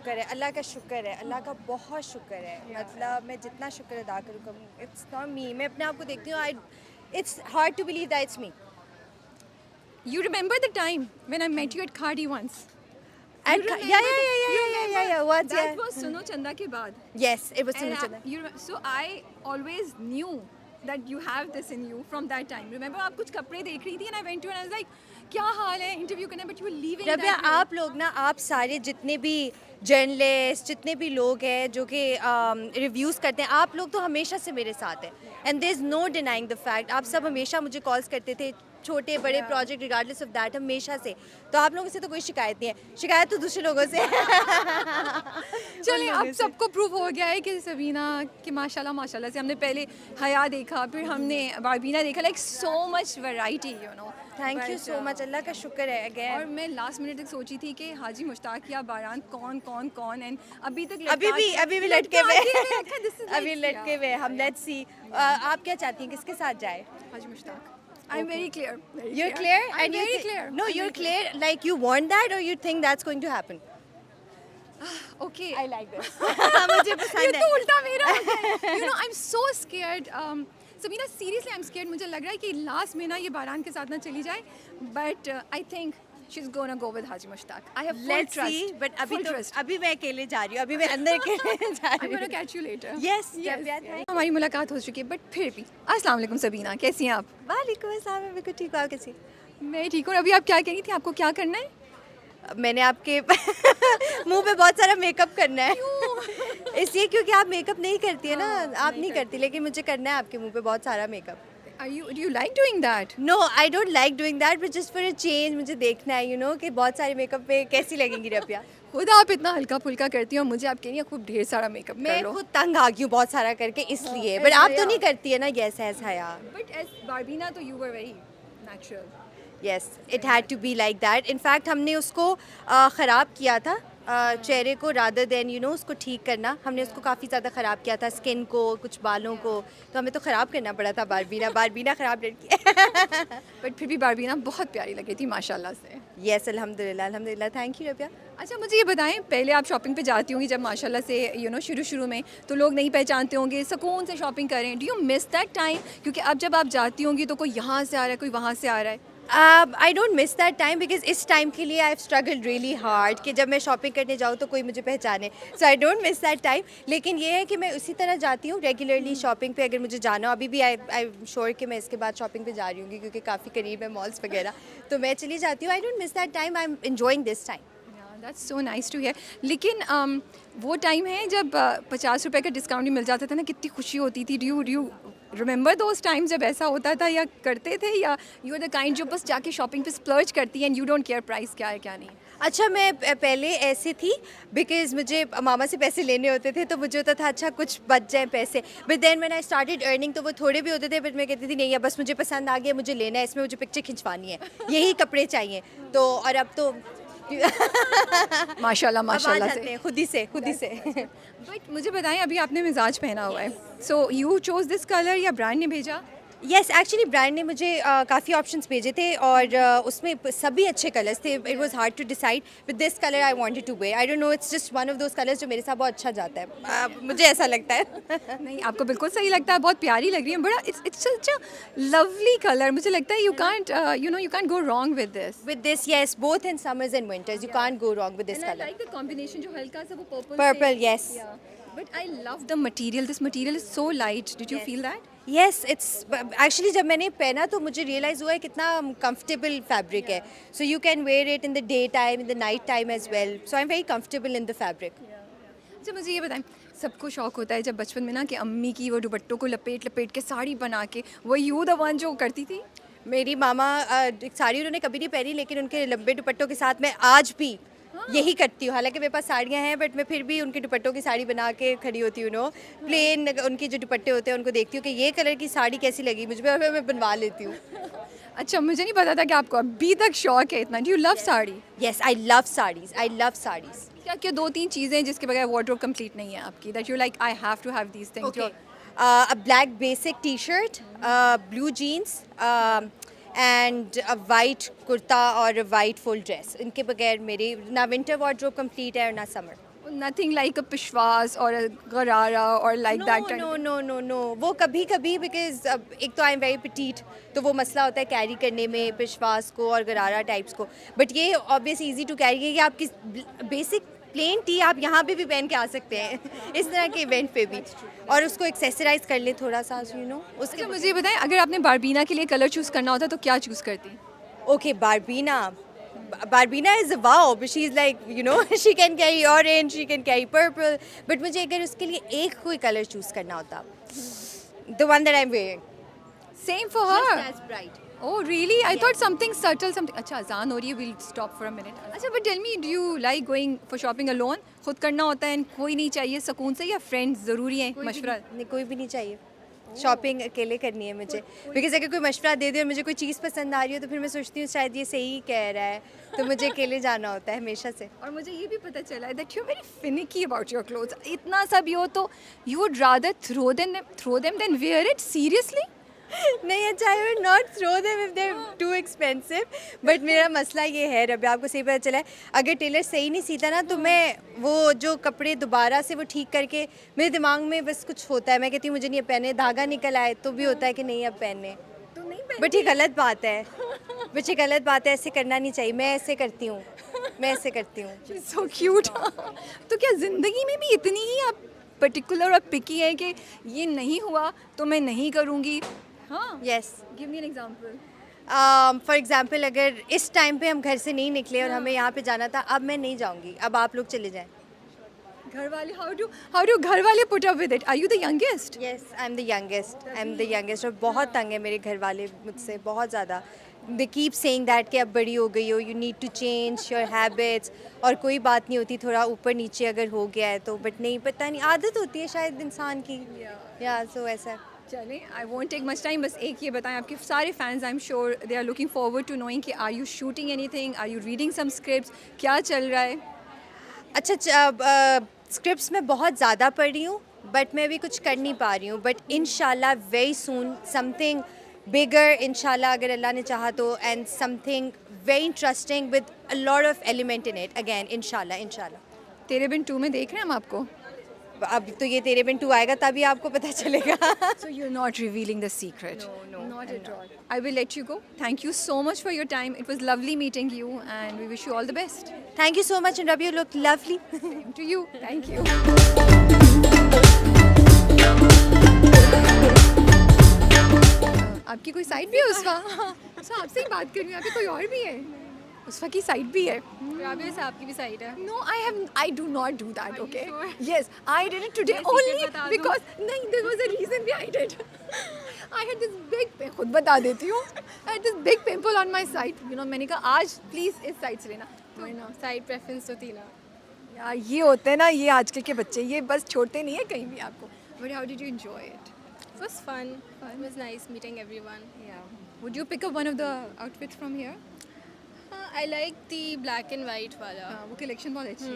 शुक्र है, अल्लाह का शुक्र है, अल्लाह का बहुत शुक्र है। मतलब मैं जितना शुक्र अदा करूँ कम, इट्स नॉट मी। मैं अपने आप को देखती हूँ, I it's hard to believe that it's me. You remember the time when I met you at Khadi once? You and remember या you remember या what's that was Suno Chanda के बाद. यस इट वाज And सुनो so I always knew that you have this in you from that time. Remember आप कुछ कपड़े देख रही थी and I went to you and I was like क्या हाल है इंटरव्यू करना but you were leaving Rabia, that way. आप लोग ना, आप सारे जितने भी जर्नलिस्ट, जितने भी लोग हैं जो कि रिव्यूज़ करते हैं, आप लोग तो हमेशा से मेरे साथ हैं and there is no denying the fact. आप सब हमेशा मुझे कॉल्स करते थे, छोटे बड़े Yeah. Project regardless of that, हमेशा से। तो आप लोगों से तो कोई शिकायत नहीं है, शिकायत तो दूसरे लोगों से चलिए अब सबको प्रूव हो गया है कि सबीना कि माशाल्लाह माशाल्लाह से हमने पहले हया देखा फिर हमने बारबीना देखा like so much variety you know. Thank you so much, अल्लाह का शुक्र है और अगेन। मैं लास्ट मिनट तक सोची थी कि हाजी मुश्ताक या बारान कौन कौन कौन एंड अभी तक अभी भी लटके हुए हैं अभी लटके हुए, हम लेट्स सी। आप क्या चाहती हैं, किसके साथ जाए? Haji Mushtaq I am very clear You're clear? I'm you very thi- clear. No, you're clear. Like you want that, or you think that's going to happen? Okay I like this. मुझे ये पसंद तो है। उल्टा मेरा you know I am so scared Sabina seriously I am scared मुझे लग रहा है कि लास्ट में ना ये बारान के साथ ना चली जाए but I think she is gonna go with Haji Mushtaq I have full Let's see. Trust But अभी full तो trust. अभी मैं अकेले जा रही हूँ, अभी मैं अंदर अकेले जा I'm रही gonna हूँ। catch you later. Yes, Yes, Rabia, yes. thank- हमारी मुलाकात हो चुकी है बट फिर भी अस्सलाम वालेकुम सबीना कैसी हैं आप? वालेकुम अस्सलाम, मैं बिल्कुल ठीक हूँ। आप कैसी? मैं ठीक हूँ। अभी आप क्या कह रही थी आपको क्या करना है? मैंने आपके मुंह पे बहुत सारा मेकअप करना है इसलिए, क्योंकि आप मेकअप नहीं करती है ना, आप नहीं करती, लेकिन मुझे करना है आपके मुंह पे बहुत सारा makeup. Do you like doing that? No, I don't like doing that, but just for a change मुझे देखना है, यू नो, कि बहुत सारे मेकअप पे कैसी लगेंगी रबिया। खुद आप इतना हल्का फुल्का करती हो मुझे आप कह रही हैं खूब ढेर सारा मेकअप कर मैं लो। खुद तंग आ गई हूँ बहुत सारा करके, इसलिए। बट ऐसा आप तो या? नहीं करती है ना? Yes as Haya. But as बारबीना तो you were very natural. Yes, it had to be like that. In fact हमने उसको ख़राब किया था, चेहरे को, रादर देन यू नो उसको ठीक करना। हमने उसको काफ़ी ज़्यादा ख़राब किया था, स्किन को, कुछ बालों को, तो हमें तो ख़राब करना पड़ा था। बारबीना ख़राब लड़की है। बट फिर भी बारबीना बहुत प्यारी लग रही थी माशाल्लाह से। यस, अल्हम्दुलिल्लाह अल्हम्दुलिल्लाह, थैंक यू रबिया। अच्छा मुझे ये बताएं पहले आप शॉपिंग पे जाती होंगी जब माशाल्लाह से यू नो शुरू में तो लोग नहीं पहचानते होंगे सुकून से शॉपिंग करें do you miss that time क्योंकि अब जब आप जाती होंगी तो कोई यहाँ से आ रहा है कोई वहाँ से आ रहा है। आई don't miss that time, because इस टाइम के लिए I have struggled really hard कि जब मैं शॉपिंग करने जाऊँ तो कोई मुझे पहचाने। So I don't miss that time. लेकिन ये है कि मैं उसी तरह जाती हूँ रेगुलरली शॉपिंग पे, अगर मुझे जाना हो। अभी भी आई एम श्योर कि मैं इसके बाद शॉपिंग पे जा रही हूँ क्योंकि काफ़ी करीब है मॉल्स वगैरह, तो मैं चली जाती हूँ। I don't miss that time, I am enjoying this time. That's so nice to hear. लेकिन वो टाइम है जब 50 रुपए का डिस्काउंट भी मिल जाता था ना कितनी खुशी होती थी। Do you remember those time जब ऐसा होता था या करते थे या यू आर द काइंड जो बस जाके शॉपिंग पे स्प्लर्ज करती है and you don't care price क्या है क्या नहीं? अच्छा, मैं पहले ऐसे थी बिकॉज मुझे मामा से पैसे लेने होते थे, तो मुझे होता था अच्छा कुछ बच जाए पैसे। But then when I started earning तो वो थोड़े भी होते थे, बट मैं कहती थी नहीं, या बस मुझे पसंद आ गया, मुझे लेना है, इसमें मुझे पिक्चर खिंचवानी है, यही कपड़े चाहिए। तो और अब तो माशाल्लाह अब आ माशाल्लाह जाते से। हैं खुद ही से बट मुझे बताएं अभी आपने मिजाज पहना हुआ है so you chose this colour या ब्रांड ने भेजा? यस, एक्चुअली ब्रांड ने मुझे काफ़ी ऑप्शंस भेजे थे और उसमें सभी अच्छे कलर्स थे। It was hard to decide, with this colour I wanted to wear. I don't know, it's just one of those colours जो मेरे साथ बहुत अच्छा जाता है। मुझे ऐसा लगता है। नहीं आपको बिल्कुल सही लगता है बहुत प्यारी लग रही है बड़ा it's such a lovely colour मुझे लगता है you can't go wrong with this. With this, yes, both in summers and winters, you can't go wrong with this And I color. like the combination जो हल्का सा वो purple Purple, yes. But I love the material. This material is so light. Did you Yes. feel that? Yes, it's actually जब मैंने पहना तो मुझे realise हुआ है कितना comfortable fabric है. So you can wear it in the daytime, in the night time as well. So I'm very comfortable in the fabric. अच्छा मुझे ये बताएं सबको शौक होता है जब बचपन में ना कि अम्मी की वो दुपट्टों को लपेट लपेट के साड़ी बना के वो यू द वन जो करती थी? मेरी मामा साड़ी उन्होंने कभी नहीं पहनी, लेकिन उनके लंबे दुपट्टों के साथ मैं आज भी यही करती हूँ। हालांकि मेरे पास साड़ियाँ हैं, बट मैं फिर भी उनके दुपट्टों की साड़ी बना के खड़ी होती हूँ। नो, प्लेन उनके जो दुपट्टे होते हैं उनको देखती हूँ कि ये कलर की साड़ी कैसी लगी मुझ पर, मैं बनवा लेती हूँ। अच्छा मुझे नहीं पता था कि आपको अभी तक शौक है इतना। Do you love sari? Yes, I love saris, I love saris. क्या क्या दो तीन चीज़ें हैं जिसके बगैर वार्डरोब कंप्लीट नहीं है आपकी that you like I have to have these things? Okay. A black basic T-shirt, blue jeans, and a white kurta or a white full dress. इनके बगैर मेरी ना विंटर वार्डरोब कंप्लीट है और ना summer. Nothing like a Pishwas or a Garara or like that kind no of thing. No no no वो कभी कभी बिकॉज एक तो आई एम वेरी पिटीट तो वो मसला होता है कैरी करने में पिशवास को और गरारा टाइप्स को बट ये ऑब्वियस इजी टू कैरी है कि आप किस बेसिक प्लेन टी आप यहाँ पे भी पहन के आ सकते हैं इस तरह के इवेंट पे भी और उसको एक्सेसराइज कर ले थोड़ा सा यू नो उसके अच्छा मुझे ये बताएं, अगर आपने बारबीना के लिए कलर चूज़ करना होता तो क्या चूज़ करती? Okay, Barbina is a wow, but she's like, you know, she can carry orange, she can carry purple. But मुझे अगर उसके लिए एक कोई कलर चूज करना होता, the one that I'm wearing. Same for her. Just as bright. Oh really? I thought something subtle, something. अच्छा अजान हो रही है. We'll stop for a minute. अच्छा but tell me, do you like going for shopping alone? खुद करना होता है and कोई नहीं चाहिए सुकून से, या friends ज़रूरी है मशवरा? नहीं कोई भी नहीं चाहिए शॉपिंग अकेले करनी है मुझे बिकॉज अगर कोई मशवरा दे दे और मुझे कोई चीज़ पसंद आ रही हो तो फिर मैं सोचती हूँ शायद ये सही कह रहा है तो मुझे अकेले जाना होता है हमेशा से और मुझे ये भी पता चला है that you're very finicky about your clothes. इतना सा भी हो तो you would rather throw them than wear it. Seriously? नहीं अच्छा I would not throw them if they too expensive but मेरा मसला ये है रबी आपको सही पता चला है अगर टेलर सही नहीं सीता ना तो मैं वो जो कपड़े दोबारा से वो ठीक करके मेरे दिमाग में बस कुछ होता है मैं कहती हूँ मुझे नहीं अब पहने धागा निकल आए तो भी होता है कि नहीं अब पहनने तो नहीं बट ये गलत बात है बट ये गलत बात है ऐसे करना नहीं चाहिए मैं ऐसे करती हूँ so cute. तो क्या ज़िंदगी में भी इतनी ही आप पर्टिकुलर और पिकी है कि ये नहीं हुआ तो मैं नहीं करूँगी? हाँ. Yes Give me an example. For example अगर इस टाइम पे हम घर से नहीं निकले और हमें यहाँ पे जाना था अब मैं नहीं जाऊँगी अब आप लोग चले जाएं घर वाले how do घर वाले put up with it? Are you the youngest? Yes I am the youngest और बहुत तंग है मेरे घर वाले मुझसे बहुत ज़्यादा दे कीप सेइंग दैट कि अब बड़ी हो गई हो you need to change your habits और कोई बात नहीं होती थोड़ा ऊपर नीचे अगर हो गया है तो बट नहीं पता नहीं आदत होती है शायद इंसान की या सो ऐसा चलें, I want take much time. बस एक ये बताएं, आपके सारे fans I am sure they are looking forward to knowing कि are you shooting anything, are you reading some scripts, क्या चल रहा है? अच्छा स्क्रिप्ट्स मैं बहुत ज़्यादा पढ़ रही हूँ बट मैं अभी कुछ कर नहीं पा रही हूँ बट इंशाल्लाह वेरी सून समथिंग बिगर इंशाल्लाह अगर अल्लाह ने चाहा तो and something very interesting with a lot of element in it again इंशाल्लाह. तेरे बिन 2 में देख रहे हैं हम आपको. अब तो ये तेरे बिन 2 आएगा तभी आपको पता चलेगा. So you're not revealing the secret? No, not at all. I will let you go. Thank you so much for your time. It was lovely meeting you and we wish you all the best. Thank you so much and Rabi, you look lovely. Same to you. Thank you. आपकी कोई side भी है उसका? अच्छा आपसे ही बात कर रही हूँ. यहाँ पे कोई और भी है? उसका की साइड भी है. राबिया से आपकी भी साइड है. No, I do not do that. Okay. sure? Yes, I did it today मैं secret only बता दूँ? because नहीं, there was a reason behind it. I had this big खुद बता देती हूँ. I had this big pimple on my side. You know, मैंने कहा आज please इस साइड से लेना. तो ना साइड प्रेफरेंस तो थी ना. यार ये होते हैं ना ये आजकल के बच्चे, ये बस छोड़ते नहीं है कहीं भी आपको. But how did you enjoy it? It was fun. It was nice meeting everyone. Yeah. Would you pick up one of the outfits from here? I like the black and white वाला. हाँ, वो collection बहुत अच्छी है.